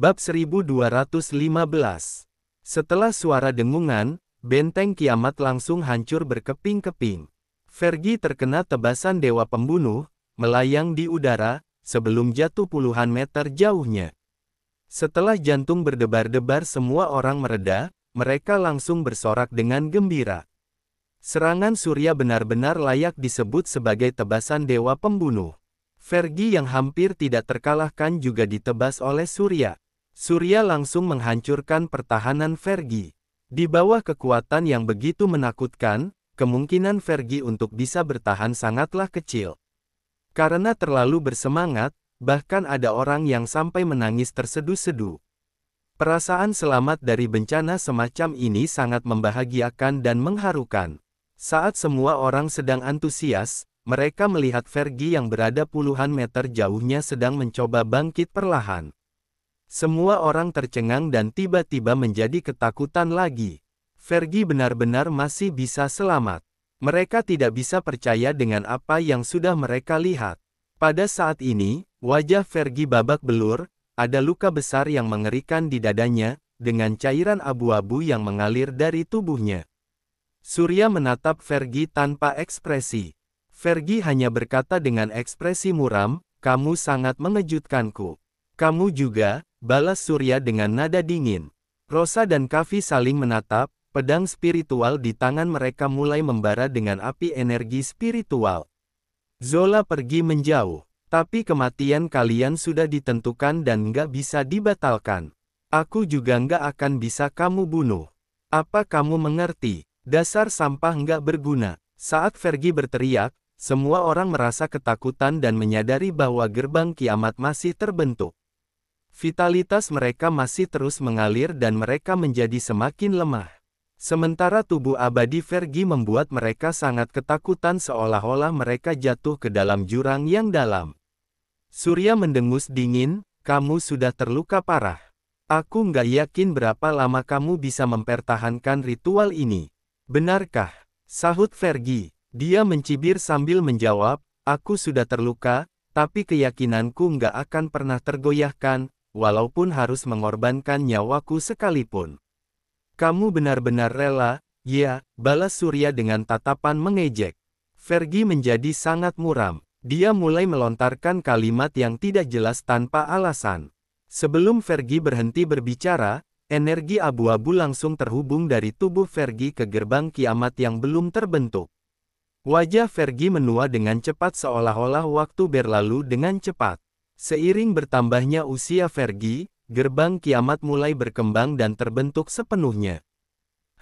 Bab 1215. Setelah suara dengungan, benteng kiamat langsung hancur berkeping-keping. Fergie terkena tebasan dewa pembunuh, melayang di udara, sebelum jatuh puluhan meter jauhnya. Setelah jantung berdebar-debar semua orang mereda, mereka langsung bersorak dengan gembira. Serangan Surya benar-benar layak disebut sebagai tebasan dewa pembunuh. Fergie yang hampir tidak terkalahkan juga ditebas oleh Surya. Surya langsung menghancurkan pertahanan Fergie. Di bawah kekuatan yang begitu menakutkan, kemungkinan Fergie untuk bisa bertahan sangatlah kecil. Karena terlalu bersemangat, bahkan ada orang yang sampai menangis terseduh-seduh. Perasaan selamat dari bencana semacam ini sangat membahagiakan dan mengharukan. Saat semua orang sedang antusias, mereka melihat Fergie yang berada puluhan meter jauhnya sedang mencoba bangkit perlahan. Semua orang tercengang dan tiba-tiba menjadi ketakutan lagi. Fergie benar-benar masih bisa selamat. Mereka tidak bisa percaya dengan apa yang sudah mereka lihat. Pada saat ini, wajah Fergie babak belur, ada luka besar yang mengerikan di dadanya, dengan cairan abu-abu yang mengalir dari tubuhnya. Surya menatap Fergie tanpa ekspresi. Fergie hanya berkata dengan ekspresi muram, "Kamu sangat mengejutkanku." "Kamu juga," balas Surya dengan nada dingin. Rosa dan Kavi saling menatap, pedang spiritual di tangan mereka mulai membara dengan api energi spiritual. Zola pergi menjauh. Tapi kematian kalian sudah ditentukan dan nggak bisa dibatalkan. Aku juga nggak akan bisa kamu bunuh. Apa kamu mengerti? Dasar sampah nggak berguna. Saat Fergie berteriak, semua orang merasa ketakutan dan menyadari bahwa gerbang kiamat masih terbentuk. Vitalitas mereka masih terus mengalir dan mereka menjadi semakin lemah. Sementara tubuh abadi Fergie membuat mereka sangat ketakutan seolah-olah mereka jatuh ke dalam jurang yang dalam. Surya mendengus dingin, "Kamu sudah terluka parah. Aku nggak yakin berapa lama kamu bisa mempertahankan ritual ini." "Benarkah?" sahut Fergie. Dia mencibir sambil menjawab, "Aku sudah terluka, tapi keyakinanku nggak akan pernah tergoyahkan, walaupun harus mengorbankan nyawaku sekalipun." "Kamu benar-benar rela?" "Ya," balas Surya dengan tatapan mengejek. Fergie menjadi sangat muram. Dia mulai melontarkan kalimat yang tidak jelas tanpa alasan. Sebelum Fergie berhenti berbicara, energi abu-abu langsung terhubung dari tubuh Fergie ke gerbang kiamat yang belum terbentuk. Wajah Fergie menua dengan cepat seolah-olah waktu berlalu dengan cepat. Seiring bertambahnya usia Fergie, gerbang kiamat mulai berkembang dan terbentuk sepenuhnya.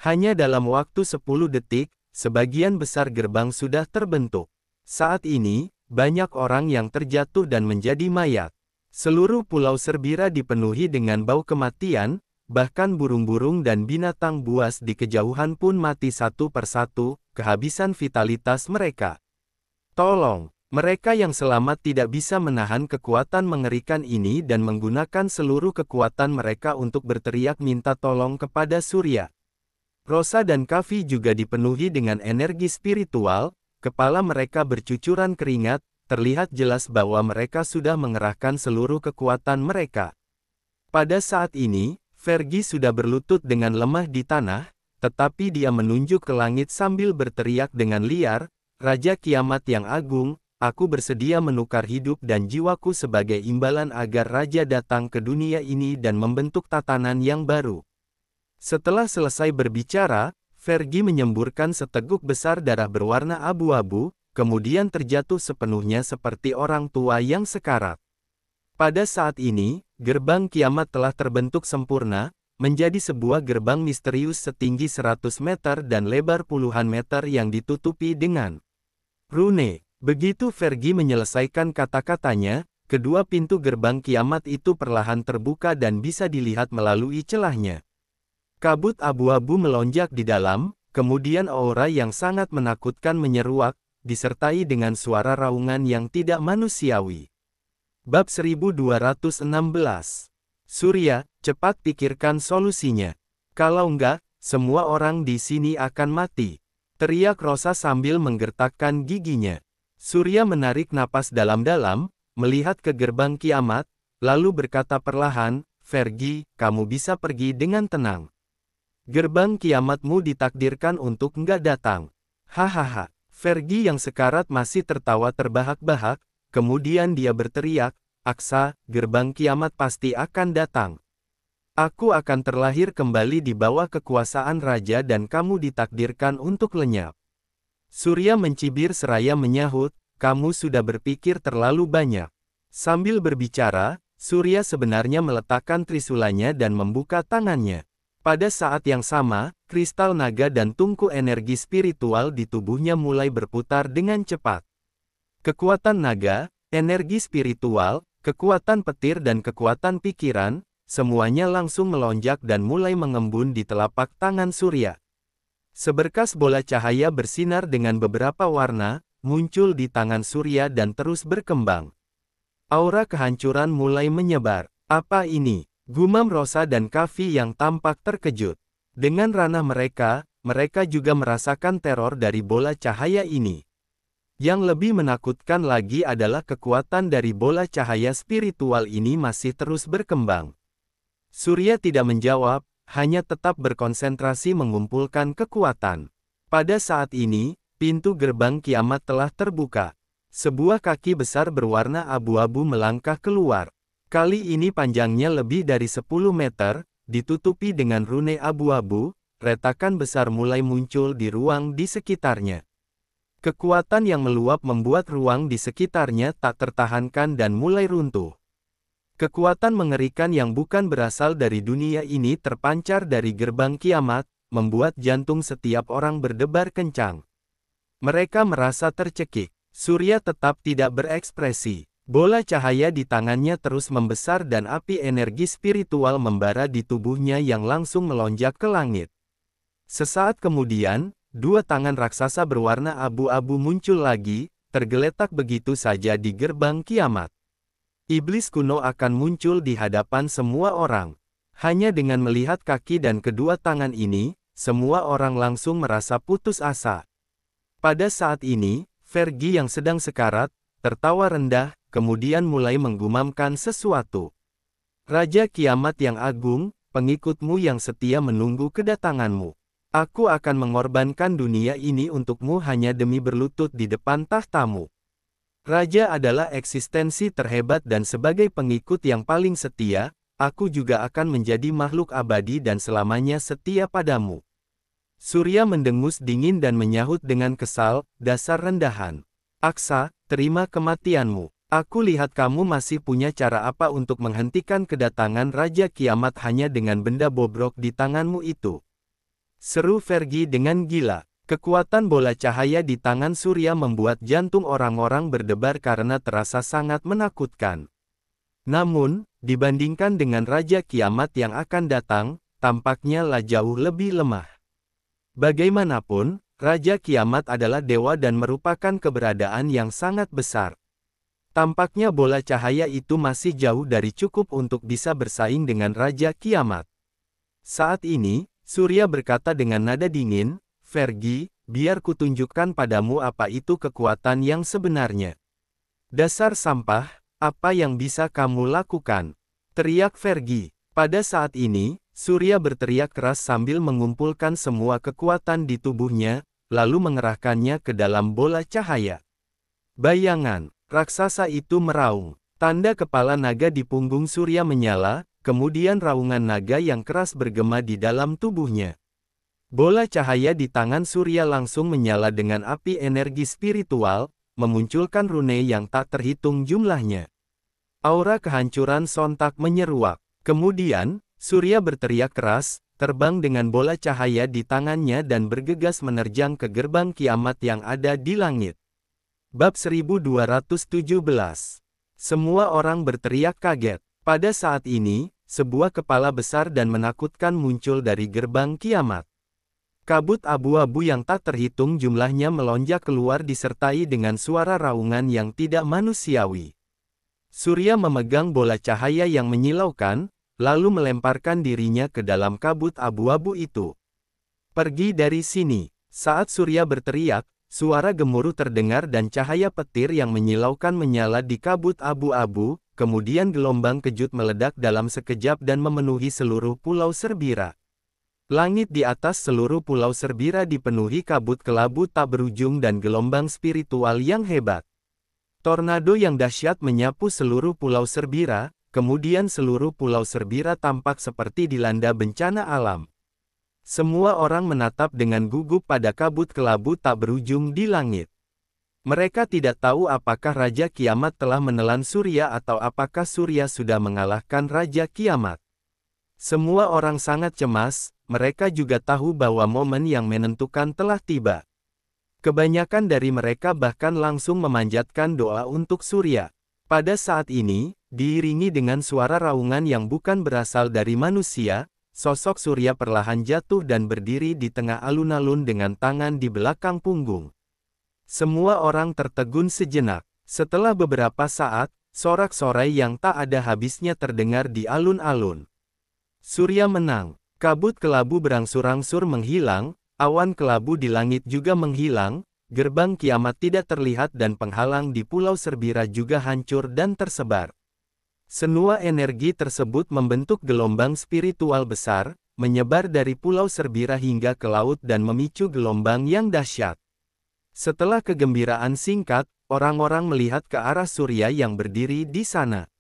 Hanya dalam waktu 10 detik, sebagian besar gerbang sudah terbentuk. Saat ini, banyak orang yang terjatuh dan menjadi mayat. Seluruh pulau Serbira dipenuhi dengan bau kematian, bahkan burung-burung dan binatang buas di kejauhan pun mati satu persatu, kehabisan vitalitas mereka. Tolong! Mereka yang selamat tidak bisa menahan kekuatan mengerikan ini dan menggunakan seluruh kekuatan mereka untuk berteriak minta tolong kepada Surya. Rosa dan Kavi juga dipenuhi dengan energi spiritual, kepala mereka bercucuran keringat, terlihat jelas bahwa mereka sudah mengerahkan seluruh kekuatan mereka. Pada saat ini, Fergie sudah berlutut dengan lemah di tanah, tetapi dia menunjuk ke langit sambil berteriak dengan liar, "Raja Kiamat yang Agung, aku bersedia menukar hidup dan jiwaku sebagai imbalan agar Raja datang ke dunia ini dan membentuk tatanan yang baru." Setelah selesai berbicara, Fergie menyemburkan seteguk besar darah berwarna abu-abu, kemudian terjatuh sepenuhnya seperti orang tua yang sekarat. Pada saat ini, gerbang kiamat telah terbentuk sempurna, menjadi sebuah gerbang misterius setinggi 100 meter dan lebar puluhan meter yang ditutupi dengan rune. Begitu Fergie menyelesaikan kata-katanya, kedua pintu gerbang kiamat itu perlahan terbuka dan bisa dilihat melalui celahnya. Kabut abu-abu melonjak di dalam, kemudian aura yang sangat menakutkan menyeruak, disertai dengan suara raungan yang tidak manusiawi. Bab 1216. Surya, cepat pikirkan solusinya. Kalau enggak, semua orang di sini akan mati. Teriak Rosa sambil menggertakkan giginya. Surya menarik napas dalam-dalam, melihat ke gerbang kiamat, lalu berkata perlahan, Fergie, kamu bisa pergi dengan tenang. Gerbang kiamatmu ditakdirkan untuk nggak datang. Hahaha. Fergie yang sekarat masih tertawa terbahak-bahak, kemudian dia berteriak, Aksa, gerbang kiamat pasti akan datang. Aku akan terlahir kembali di bawah kekuasaan raja dan kamu ditakdirkan untuk lenyap. Surya mencibir seraya menyahut, kamu sudah berpikir terlalu banyak. Sambil berbicara, Surya sebenarnya meletakkan trisulanya dan membuka tangannya. Pada saat yang sama, kristal naga dan tungku energi spiritual di tubuhnya mulai berputar dengan cepat. Kekuatan naga, energi spiritual, kekuatan petir dan kekuatan pikiran, semuanya langsung melonjak dan mulai mengembun di telapak tangan Surya. Seberkas bola cahaya bersinar dengan beberapa warna, muncul di tangan Surya dan terus berkembang. Aura kehancuran mulai menyebar. Apa ini? Gumam Rosa dan Kavi yang tampak terkejut. Dengan ranah mereka, mereka juga merasakan teror dari bola cahaya ini. Yang lebih menakutkan lagi adalah kekuatan dari bola cahaya spiritual ini masih terus berkembang. Surya tidak menjawab, hanya tetap berkonsentrasi mengumpulkan kekuatan. Pada saat ini, pintu gerbang kiamat telah terbuka. Sebuah kaki besar berwarna abu-abu melangkah keluar. Kali ini panjangnya lebih dari 10 meter, ditutupi dengan rune abu-abu, retakan besar mulai muncul di ruang di sekitarnya. Kekuatan yang meluap membuat ruang di sekitarnya tak tertahankan dan mulai runtuh. Kekuatan mengerikan yang bukan berasal dari dunia ini terpancar dari gerbang kiamat, membuat jantung setiap orang berdebar kencang. Mereka merasa tercekik. Surya tetap tidak berekspresi. Bola cahaya di tangannya terus membesar dan api energi spiritual membara di tubuhnya yang langsung melonjak ke langit. Sesaat kemudian, dua tangan raksasa berwarna abu-abu muncul lagi, tergeletak begitu saja di gerbang kiamat. Iblis kuno akan muncul di hadapan semua orang. Hanya dengan melihat kaki dan kedua tangan ini, semua orang langsung merasa putus asa. Pada saat ini, Fergie yang sedang sekarat, tertawa rendah, kemudian mulai menggumamkan sesuatu. Raja kiamat yang agung, pengikutmu yang setia menunggu kedatanganmu. Aku akan mengorbankan dunia ini untukmu hanya demi berlutut di depan tahtamu. Raja adalah eksistensi terhebat dan sebagai pengikut yang paling setia, aku juga akan menjadi makhluk abadi dan selamanya setia padamu. Surya mendengus dingin dan menyahut dengan kesal, dasar rendahan. Aksa, terima kematianmu. Aku lihat kamu masih punya cara apa untuk menghentikan kedatangan Raja Kiamat hanya dengan benda bobrok di tanganmu itu. Seru Fergie dengan gila. Kekuatan bola cahaya di tangan Surya membuat jantung orang-orang berdebar karena terasa sangat menakutkan. Namun, dibandingkan dengan Raja Kiamat yang akan datang, tampaknya jauh lebih lemah. Bagaimanapun, Raja Kiamat adalah dewa dan merupakan keberadaan yang sangat besar. Tampaknya bola cahaya itu masih jauh dari cukup untuk bisa bersaing dengan Raja Kiamat. Saat ini, Surya berkata dengan nada dingin, Fergie, biar kutunjukkan padamu apa itu kekuatan yang sebenarnya. Dasar sampah, apa yang bisa kamu lakukan? Teriak Fergie. Pada saat ini, Surya berteriak keras sambil mengumpulkan semua kekuatan di tubuhnya, lalu mengerahkannya ke dalam bola cahaya. Bayangan, raksasa itu meraung. Tanda kepala naga di punggung Surya menyala, kemudian raungan naga yang keras bergema di dalam tubuhnya. Bola cahaya di tangan Surya langsung menyala dengan api energi spiritual, memunculkan rune yang tak terhitung jumlahnya. Aura kehancuran sontak menyeruak. Kemudian, Surya berteriak keras, terbang dengan bola cahaya di tangannya dan bergegas menerjang ke gerbang kiamat yang ada di langit. Bab 1217. Semua orang berteriak kaget. Pada saat ini, sebuah kepala besar dan menakutkan muncul dari gerbang kiamat. Kabut abu-abu yang tak terhitung jumlahnya melonjak keluar disertai dengan suara raungan yang tidak manusiawi. Surya memegang bola cahaya yang menyilaukan, lalu melemparkan dirinya ke dalam kabut abu-abu itu. Pergi dari sini. Saat Surya berteriak, suara gemuruh terdengar dan cahaya petir yang menyilaukan menyala di kabut abu-abu, kemudian gelombang kejut meledak dalam sekejap dan memenuhi seluruh Pulau Serbira. Langit di atas seluruh Pulau Serbira dipenuhi kabut kelabu tak berujung dan gelombang spiritual yang hebat. Tornado yang dahsyat menyapu seluruh Pulau Serbira, kemudian seluruh Pulau Serbira tampak seperti dilanda bencana alam. Semua orang menatap dengan gugup pada kabut kelabu tak berujung di langit. Mereka tidak tahu apakah Raja Kiamat telah menelan Surya atau apakah Surya sudah mengalahkan Raja Kiamat. Semua orang sangat cemas, mereka juga tahu bahwa momen yang menentukan telah tiba. Kebanyakan dari mereka bahkan langsung memanjatkan doa untuk Surya. Pada saat ini, diiringi dengan suara raungan yang bukan berasal dari manusia, sosok Surya perlahan jatuh dan berdiri di tengah alun-alun dengan tangan di belakang punggung. Semua orang tertegun sejenak. Setelah beberapa saat, sorak-sorai yang tak ada habisnya terdengar di alun-alun. Surya menang. Kabut kelabu berangsur-angsur menghilang, awan kelabu di langit juga menghilang, gerbang kiamat tidak terlihat dan penghalang di Pulau Serbira juga hancur dan tersebar. Semua energi tersebut membentuk gelombang spiritual besar, menyebar dari Pulau Serbira hingga ke laut dan memicu gelombang yang dahsyat. Setelah kegembiraan singkat, orang-orang melihat ke arah Surya yang berdiri di sana.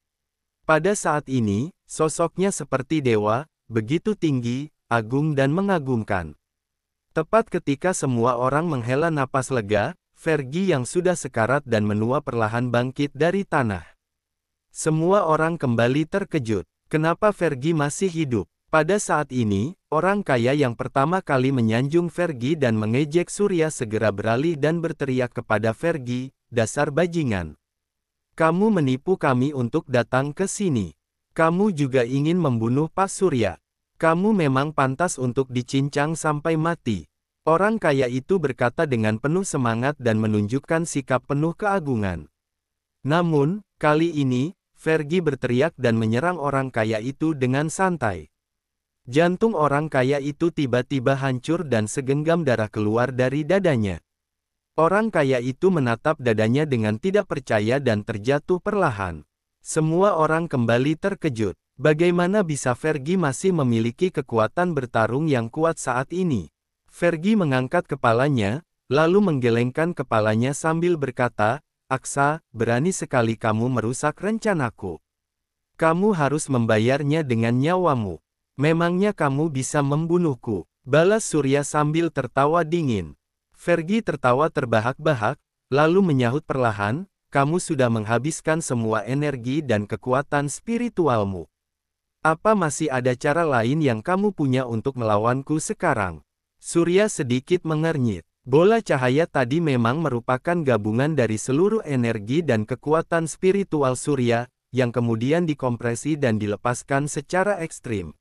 Pada saat ini, sosoknya seperti dewa, begitu tinggi, agung dan mengagumkan. Tepat ketika semua orang menghela napas lega, Fergie yang sudah sekarat dan menua perlahan bangkit dari tanah. Semua orang kembali terkejut. Kenapa Fergie masih hidup? Pada saat ini, orang kaya yang pertama kali menyanjung Fergie dan mengejek Surya segera beralih dan berteriak kepada Fergie, "Dasar bajingan. Kamu menipu kami untuk datang ke sini. Kamu juga ingin membunuh Pak Surya. Kamu memang pantas untuk dicincang sampai mati." Orang kaya itu berkata dengan penuh semangat dan menunjukkan sikap penuh keagungan. Namun, kali ini, Fergie berteriak dan menyerang orang kaya itu dengan santai. Jantung orang kaya itu tiba-tiba hancur dan segenggam darah keluar dari dadanya. Orang kaya itu menatap dadanya dengan tidak percaya dan terjatuh perlahan. Semua orang kembali terkejut. Bagaimana bisa Fergie masih memiliki kekuatan bertarung yang kuat saat ini? Fergie mengangkat kepalanya, lalu menggelengkan kepalanya sambil berkata, "Aksa, berani sekali kamu merusak rencanaku. Kamu harus membayarnya dengan nyawamu. Memangnya kamu bisa membunuhku?" balas Surya sambil tertawa dingin. Fergie tertawa terbahak-bahak, lalu menyahut perlahan, "Kamu sudah menghabiskan semua energi dan kekuatan spiritualmu. Apa masih ada cara lain yang kamu punya untuk melawanku sekarang?" Surya sedikit mengernyit. Bola cahaya tadi memang merupakan gabungan dari seluruh energi dan kekuatan spiritual Surya, yang kemudian dikompresi dan dilepaskan secara ekstrim.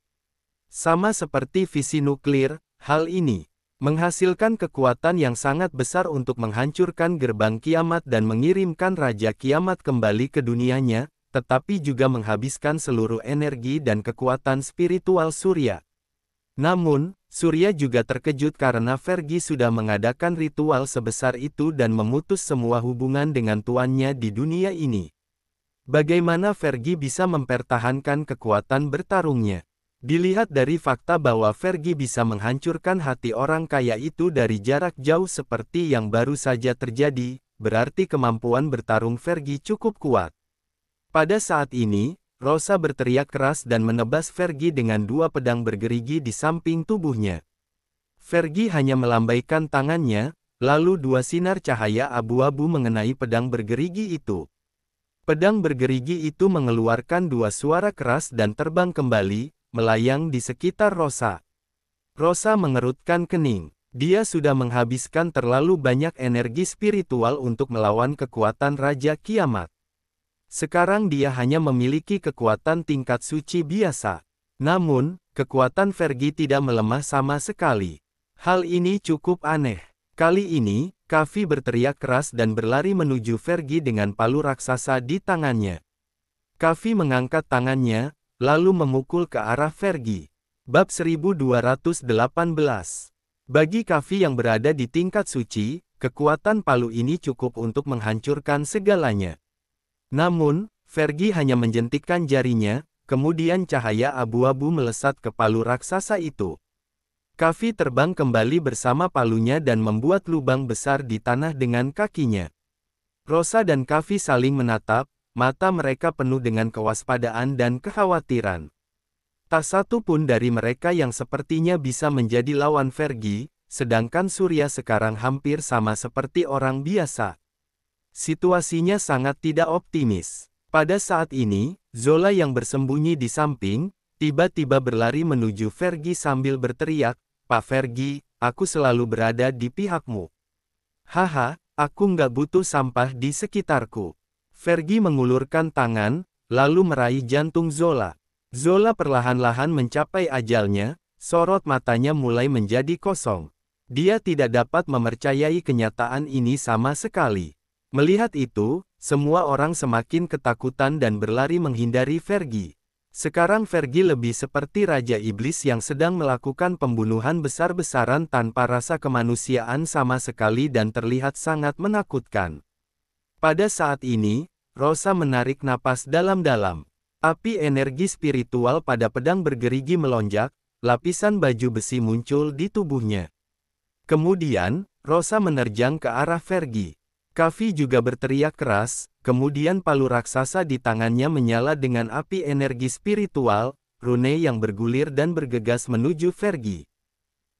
Sama seperti visi nuklir, hal ini menghasilkan kekuatan yang sangat besar untuk menghancurkan gerbang kiamat dan mengirimkan Raja Kiamat kembali ke dunianya, tetapi juga menghabiskan seluruh energi dan kekuatan spiritual Surya. Namun, Surya juga terkejut karena Fergie sudah mengadakan ritual sebesar itu dan memutus semua hubungan dengan tuannya di dunia ini. Bagaimana Fergie bisa mempertahankan kekuatan bertarungnya? Dilihat dari fakta bahwa Fergie bisa menghancurkan hati orang kaya itu dari jarak jauh seperti yang baru saja terjadi, berarti kemampuan bertarung Fergie cukup kuat. Pada saat ini, Rosa berteriak keras dan menebas Fergie dengan dua pedang bergerigi di samping tubuhnya. Fergie hanya melambaikan tangannya, lalu dua sinar cahaya abu-abu mengenai pedang bergerigi itu. Pedang bergerigi itu mengeluarkan dua suara keras dan terbang kembali, melayang di sekitar Rosa. Rosa mengerutkan kening. Dia sudah menghabiskan terlalu banyak energi spiritual untuk melawan kekuatan Raja Kiamat. Sekarang dia hanya memiliki kekuatan tingkat suci biasa. Namun, kekuatan Fergie tidak melemah sama sekali. Hal ini cukup aneh. Kali ini, Kavi berteriak keras dan berlari menuju Fergie dengan palu raksasa di tangannya. Kavi mengangkat tangannya, lalu memukul ke arah Fergie. Bab 1218. Bagi Kavi yang berada di tingkat suci, kekuatan palu ini cukup untuk menghancurkan segalanya. Namun, Fergie hanya menjentikkan jarinya, kemudian cahaya abu-abu melesat ke palu raksasa itu. Kavi terbang kembali bersama palunya dan membuat lubang besar di tanah dengan kakinya. Rosa dan Kavi saling menatap, mata mereka penuh dengan kewaspadaan dan kekhawatiran. Tak satu pun dari mereka yang sepertinya bisa menjadi lawan Fergie, sedangkan Surya sekarang hampir sama seperti orang biasa. Situasinya sangat tidak optimis. Pada saat ini, Zola yang bersembunyi di samping, tiba-tiba berlari menuju Fergie sambil berteriak, "Pak Fergie, aku selalu berada di pihakmu. Haha, aku nggak butuh sampah di sekitarku." Fergie mengulurkan tangan, lalu meraih jantung Zola. Zola perlahan-lahan mencapai ajalnya, sorot matanya mulai menjadi kosong. Dia tidak dapat mempercayai kenyataan ini sama sekali. Melihat itu, semua orang semakin ketakutan dan berlari menghindari Fergie. Sekarang Fergie lebih seperti Raja Iblis yang sedang melakukan pembunuhan besar-besaran tanpa rasa kemanusiaan sama sekali dan terlihat sangat menakutkan. Pada saat ini, Rosa menarik napas dalam-dalam. Api energi spiritual pada pedang bergerigi melonjak, lapisan baju besi muncul di tubuhnya. Kemudian, Rosa menerjang ke arah Fergie. Kavi juga berteriak keras, kemudian palu raksasa di tangannya menyala dengan api energi spiritual, rune yang bergulir dan bergegas menuju Fergie.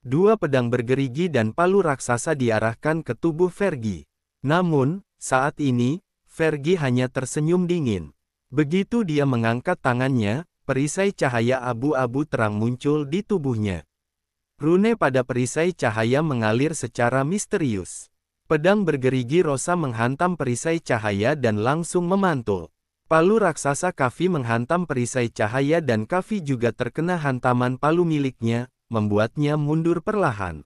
Dua pedang bergerigi dan palu raksasa diarahkan ke tubuh Fergie. Namun, saat ini, Fergie hanya tersenyum dingin. Begitu dia mengangkat tangannya, perisai cahaya abu-abu terang muncul di tubuhnya. Rune pada perisai cahaya mengalir secara misterius. Pedang bergerigi Rosa menghantam perisai cahaya dan langsung memantul. Palu raksasa Kavi menghantam perisai cahaya dan Kavi juga terkena hantaman palu miliknya, membuatnya mundur perlahan.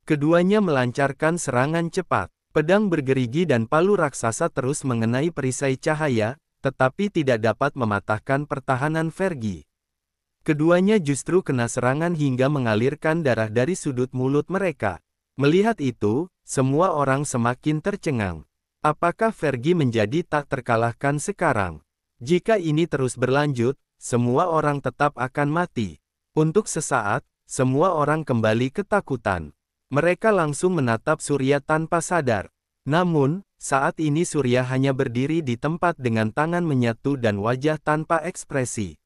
Keduanya melancarkan serangan cepat. Pedang bergerigi dan palu raksasa terus mengenai perisai cahaya, tetapi tidak dapat mematahkan pertahanan Fergie. Keduanya justru kena serangan hingga mengalirkan darah dari sudut mulut mereka. Melihat itu, semua orang semakin tercengang. Apakah Fergie menjadi tak terkalahkan sekarang? Jika ini terus berlanjut, semua orang tetap akan mati. Untuk sesaat, semua orang kembali ketakutan. Mereka langsung menatap Surya tanpa sadar. Namun, saat ini Surya hanya berdiri di tempat dengan tangan menyatu dan wajah tanpa ekspresi.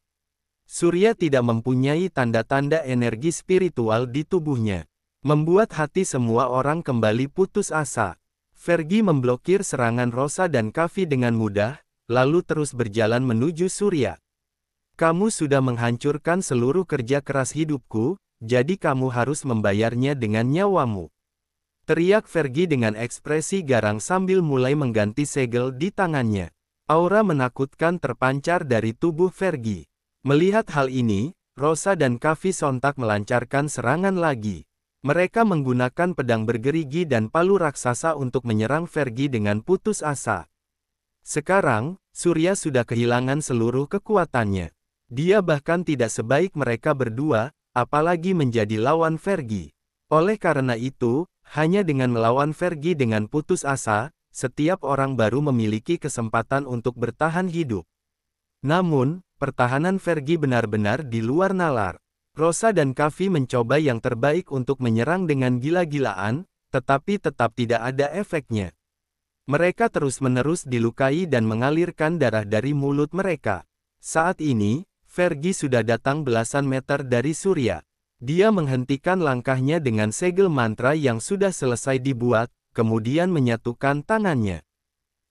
Surya tidak mempunyai tanda-tanda energi spiritual di tubuhnya. Membuat hati semua orang kembali putus asa. Fergie memblokir serangan Rosa dan Kavi dengan mudah, lalu terus berjalan menuju Surya. "Kamu sudah menghancurkan seluruh kerja keras hidupku, jadi kamu harus membayarnya dengan nyawamu," teriak Fergie dengan ekspresi garang sambil mulai mengganti segel di tangannya. Aura menakutkan terpancar dari tubuh Fergie. Melihat hal ini, Rosa dan Kavi sontak melancarkan serangan lagi. Mereka menggunakan pedang bergerigi dan palu raksasa untuk menyerang Fergie dengan putus asa. Sekarang, Surya sudah kehilangan seluruh kekuatannya. Dia bahkan tidak sebaik mereka berdua, apalagi menjadi lawan Fergie. Oleh karena itu, hanya dengan melawan Fergie dengan putus asa, setiap orang baru memiliki kesempatan untuk bertahan hidup. Namun, pertahanan Fergie benar-benar di luar nalar. Rosa dan Kavi mencoba yang terbaik untuk menyerang dengan gila-gilaan, tetapi tetap tidak ada efeknya. Mereka terus-menerus dilukai dan mengalirkan darah dari mulut mereka. Saat ini, Fergie sudah datang belasan meter dari Surya. Dia menghentikan langkahnya dengan segel mantra yang sudah selesai dibuat, kemudian menyatukan tangannya.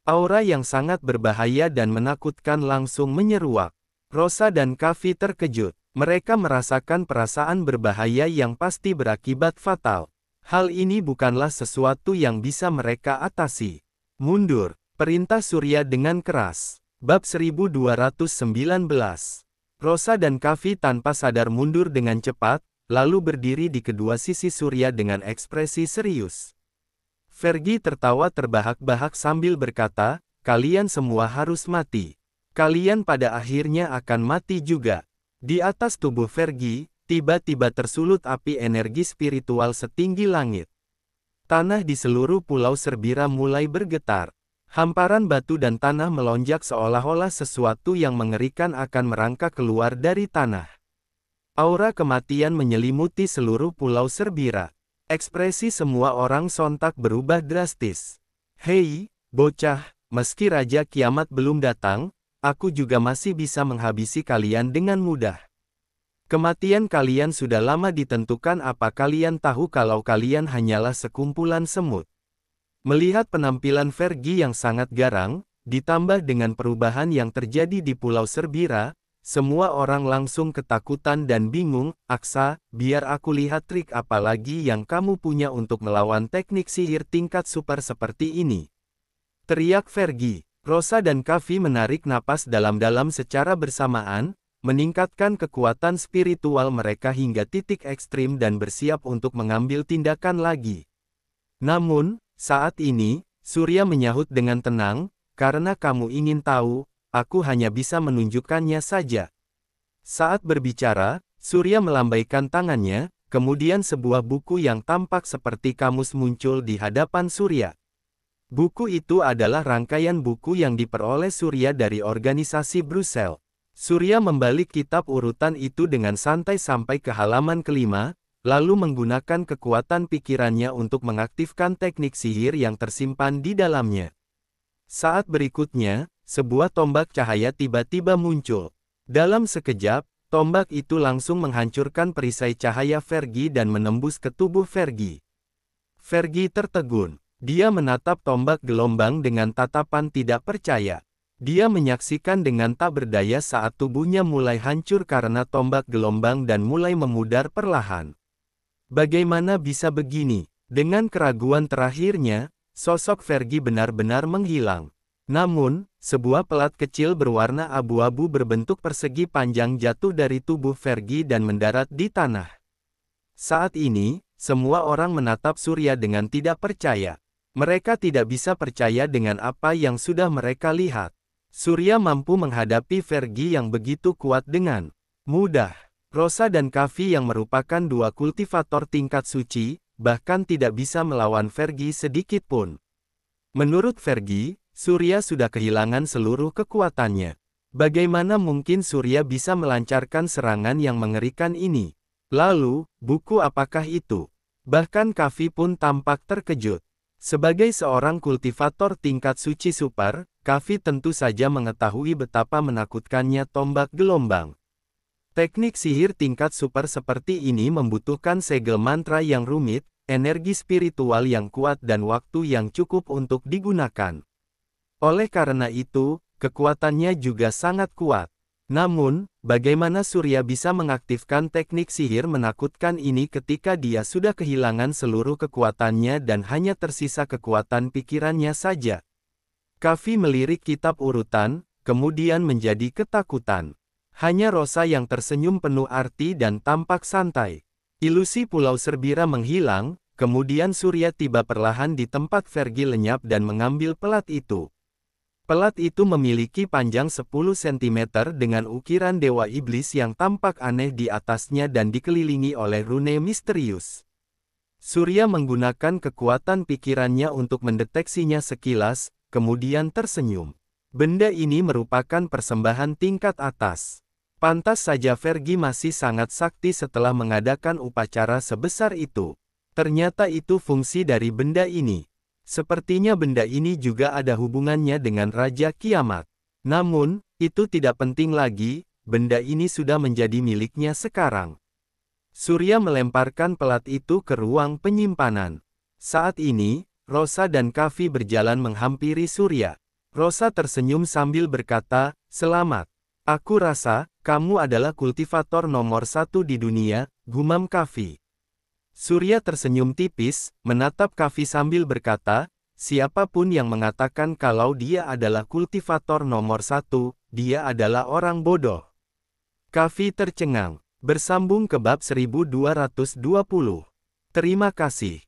Aura yang sangat berbahaya dan menakutkan langsung menyeruak. Rosa dan Kavi terkejut. Mereka merasakan perasaan berbahaya yang pasti berakibat fatal. Hal ini bukanlah sesuatu yang bisa mereka atasi. "Mundur," perintah Surya dengan keras. Bab 1219. Rosa dan Kavi tanpa sadar mundur dengan cepat, lalu berdiri di kedua sisi Surya dengan ekspresi serius. Fergie tertawa terbahak-bahak sambil berkata, "Kalian semua harus mati. Kalian pada akhirnya akan mati juga." Di atas tubuh Fergie, tiba-tiba tersulut api energi spiritual setinggi langit. Tanah di seluruh pulau Serbira mulai bergetar. Hamparan batu dan tanah melonjak seolah-olah sesuatu yang mengerikan akan merangkak keluar dari tanah. Aura kematian menyelimuti seluruh pulau Serbira. Ekspresi semua orang sontak berubah drastis. Hei, bocah, meski Raja Kiamat belum datang, aku juga masih bisa menghabisi kalian dengan mudah. Kematian kalian sudah lama ditentukan. Apa kalian tahu kalau kalian hanyalah sekumpulan semut? Melihat penampilan Fergie yang sangat garang, ditambah dengan perubahan yang terjadi di Pulau Serbira, semua orang langsung ketakutan dan bingung. Aksa, biar aku lihat trik apa lagi yang kamu punya untuk melawan teknik sihir tingkat super seperti ini. Teriak Fergie. Rosa dan Kavi menarik napas dalam-dalam secara bersamaan, meningkatkan kekuatan spiritual mereka hingga titik ekstrim dan bersiap untuk mengambil tindakan lagi. Namun, saat ini, Surya menyahut dengan tenang, karena kamu ingin tahu, aku hanya bisa menunjukkannya saja. Saat berbicara, Surya melambaikan tangannya, kemudian sebuah buku yang tampak seperti kamus muncul di hadapan Surya. Buku itu adalah rangkaian buku yang diperoleh Surya dari organisasi Brussels. Surya membalik kitab urutan itu dengan santai sampai ke halaman kelima, lalu menggunakan kekuatan pikirannya untuk mengaktifkan teknik sihir yang tersimpan di dalamnya. Saat berikutnya, sebuah tombak cahaya tiba-tiba muncul. Dalam sekejap, tombak itu langsung menghancurkan perisai cahaya Fergie dan menembus ke tubuh Fergie. Fergie tertegun. Dia menatap tombak gelombang dengan tatapan tidak percaya. Dia menyaksikan dengan tak berdaya saat tubuhnya mulai hancur karena tombak gelombang dan mulai memudar perlahan. Bagaimana bisa begini? Dengan keraguan terakhirnya, sosok Fergie benar-benar menghilang. Namun, sebuah pelat kecil berwarna abu-abu berbentuk persegi panjang jatuh dari tubuh Fergie dan mendarat di tanah. Saat ini, semua orang menatap Surya dengan tidak percaya. Mereka tidak bisa percaya dengan apa yang sudah mereka lihat. Surya mampu menghadapi Fergie yang begitu kuat dengan mudah. Rosa dan Kavi yang merupakan dua kultivator tingkat suci, bahkan tidak bisa melawan Fergie sedikit pun. Menurut Fergie, Surya sudah kehilangan seluruh kekuatannya. Bagaimana mungkin Surya bisa melancarkan serangan yang mengerikan ini? Lalu, buku apakah itu? Bahkan Kavi pun tampak terkejut. Sebagai seorang kultivator tingkat suci super, Kavi tentu saja mengetahui betapa menakutkannya tombak gelombang. Teknik sihir tingkat super seperti ini membutuhkan segel mantra yang rumit, energi spiritual yang kuat dan waktu yang cukup untuk digunakan. Oleh karena itu, kekuatannya juga sangat kuat. Namun, bagaimana Surya bisa mengaktifkan teknik sihir menakutkan ini ketika dia sudah kehilangan seluruh kekuatannya dan hanya tersisa kekuatan pikirannya saja? Kavi melirik kitab urutan, kemudian menjadi ketakutan. Hanya Rosa yang tersenyum penuh arti dan tampak santai. Ilusi Pulau Serbira menghilang, kemudian Surya tiba perlahan di tempat Fergie lenyap dan mengambil pelat itu. Pelat itu memiliki panjang 10 cm dengan ukiran dewa iblis yang tampak aneh di atasnya dan dikelilingi oleh rune misterius. Surya menggunakan kekuatan pikirannya untuk mendeteksinya sekilas, kemudian tersenyum. Benda ini merupakan persembahan tingkat atas. Pantas saja Fergie masih sangat sakti setelah mengadakan upacara sebesar itu. Ternyata itu fungsi dari benda ini. Sepertinya benda ini juga ada hubungannya dengan Raja Kiamat. Namun, itu tidak penting lagi, benda ini sudah menjadi miliknya sekarang. Surya melemparkan pelat itu ke ruang penyimpanan. Saat ini, Rosa dan Kavi berjalan menghampiri Surya. Rosa tersenyum sambil berkata, "Selamat. Aku rasa, kamu adalah kultivator nomor 1 di dunia," gumam Kavi. Surya tersenyum tipis, menatap Kavi sambil berkata, "Siapapun yang mengatakan kalau dia adalah kultivator nomor 1, dia adalah orang bodoh." Kavi tercengang. Bersambung ke bab 1220. Terima kasih.